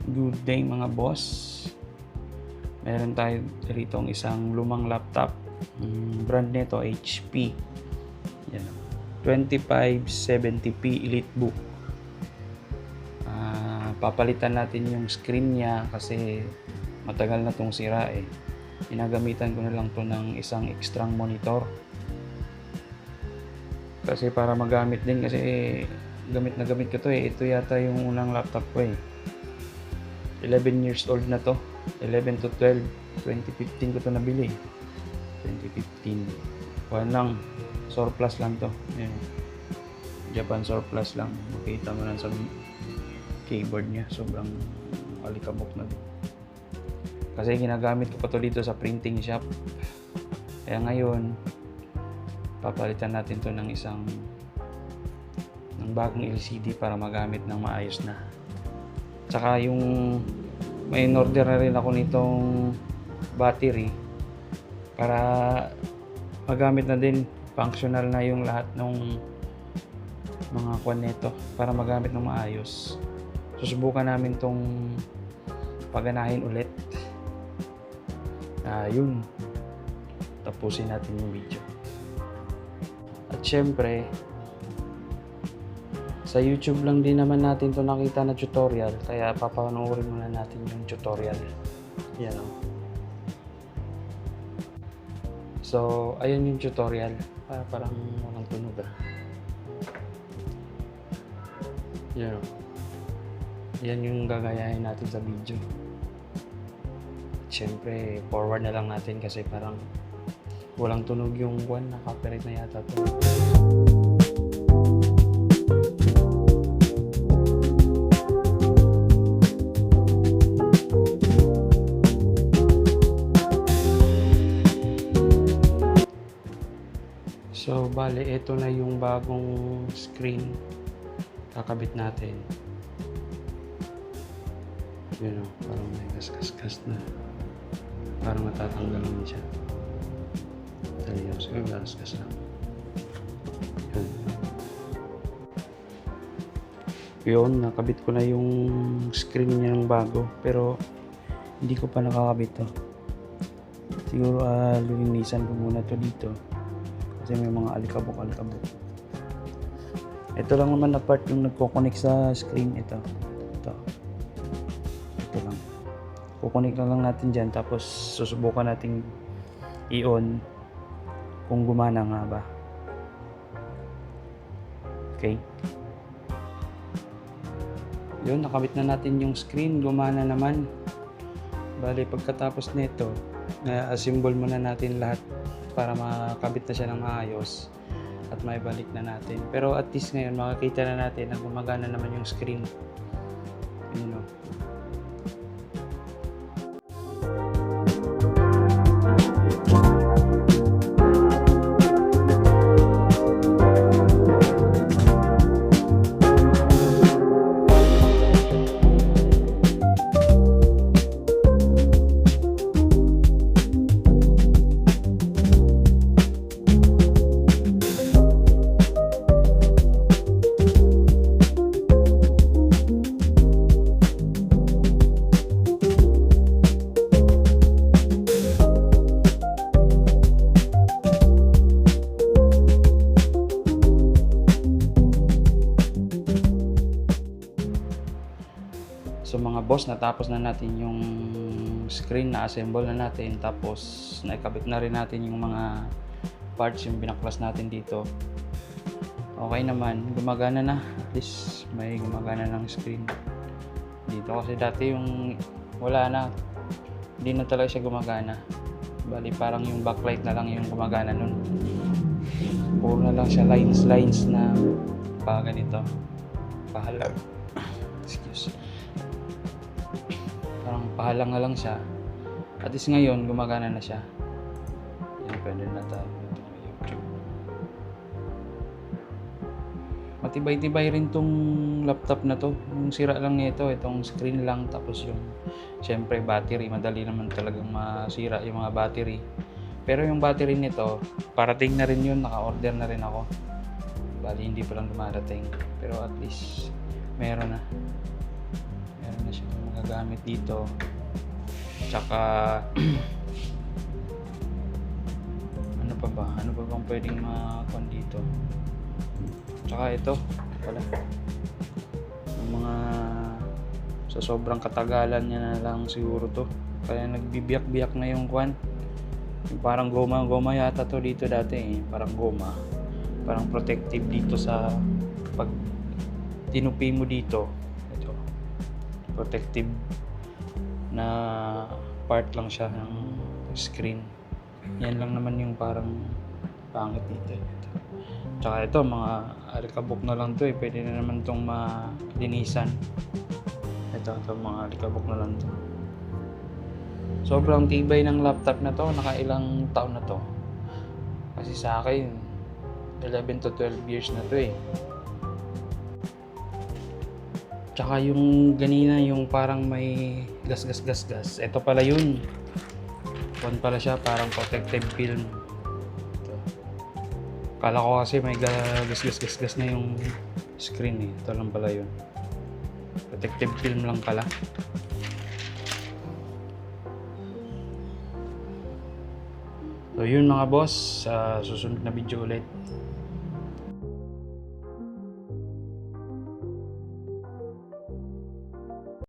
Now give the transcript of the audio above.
Good day mga boss. Meron tayo rito isang lumang laptop. Brand nito HP. Yan. 2570p EliteBook. Papalitan natin yung screen niya kasi matagal na tong sira eh. Ginagamitan ko na lang to ng isang extra monitor. Kasi para magamit din kasi gamit na gamit ko to eh. Ito yata yung unang laptop ko eh. 11 years old na to. 11 to 12. 2015 ko to nabili. 2015. Kuhan lang. Surplus lang to. Ayan. Japan surplus lang. Makita mo lang sa keyboard niya. Sobrang alikabok na din. Kasi ginagamit ko pa to dito sa printing shop. Kaya ngayon, papalitan natin to ng bagong LCD para magamit ng maayos na. Tsaka yung may in-order na rin ako nitong battery para magamit na din, functional na yung lahat ng mga kwan nito para magamit ng maayos. Susubukan namin tong paganahin ulit. Yun, tapusin natin yung video. At syempre, sa YouTube lang din naman natin to nakita na tutorial, kaya papanoorin muna natin yung tutorial. Yan o. So, ayun yung tutorial. Parang walang tunog ah. Yan o. Yan yung gagayahin natin sa video. Siyempre, forward na lang natin kasi parang walang tunog yung one. Copyright na yata to. So, bale, ito na yung bagong screen. Kakabit natin. Yun o, parang may kas-kas-kas na. Parang matatanggal naman siya. Dali yun, siguro kas-kas lang. Yun. Yun, nakabit ko na yung screen niya ng bago. Pero, hindi ko pa nakakabit to. Siguro, lilinisan ko muna to dito. Kasi may mga alikabok-alikabok. Ito lang naman na part yung nagko-connect sa screen. Ito lang. Kukonek lang natin dyan. Tapos susubukan natin i-on kung gumana nga ba. Okay. Yun, nakabit na natin yung screen. Gumana naman. Bali, pagkatapos nito, assemble muna natin lahat para makabit na siya ng maayos at maibalik na natin. Pero at least ngayon makikita na natin na gumagana naman yung screen. Yun, no? So mga boss, natapos na natin yung screen, na-assemble na natin, tapos naikabit na rin natin yung mga parts, yung binaklas natin dito. Okay naman, gumagana na. At least may gumagana ng screen dito kasi dati yung wala na, hindi na talaga siya gumagana. Bali parang yung backlight na lang yung gumagana nun. Puro na lang siya lines na ganito, pahalag. Excuse. Parang pahalang na lang siya. At least ngayon, gumagana na siya. Yan, pwede na tayo. YouTube. Matibay-tibay rin tong laptop na to. Yung sira lang nito, itong screen lang. Tapos yung, syempre, battery. Madali naman talagang masira yung mga battery. Pero yung battery nito, parating na rin yun. Naka-order na rin ako. Bali, hindi pa lang dumarating. Pero at least, meron na. Meron na siya gamit dito. Tsaka ano pa ba? Ano pa bang pwedeng makuha dito? Tsaka ito pala. Yung mga sa sobrang katagalan niya na lang siguro to. Kaya nagbibiyak-biyak na yung kwan. Yung parang goma yata to dito dati eh. Parang goma. Parang protective dito sa pag tinupi mo dito. Ito. Protective na part lang siya ng screen. Yan lang naman yung parang pangit dito. Tsaka ito, mga alikabok na lang to eh. Pwede na naman itong malinisan. Ito, mga alikabok na lang to. Sobrang tibay ng laptop na to. Nakailang taon na to. Kasi sa akin, 11 to 12 years na to eh. Tsaka yung ganina, yung parang may gas. Ito pala yun. One pala siya, parang protective film. Ito. Kala ko kasi may gas na yung screen eh. Ito lang pala yun. Protective film lang pala. So yun mga boss, sa susunod na video ulit.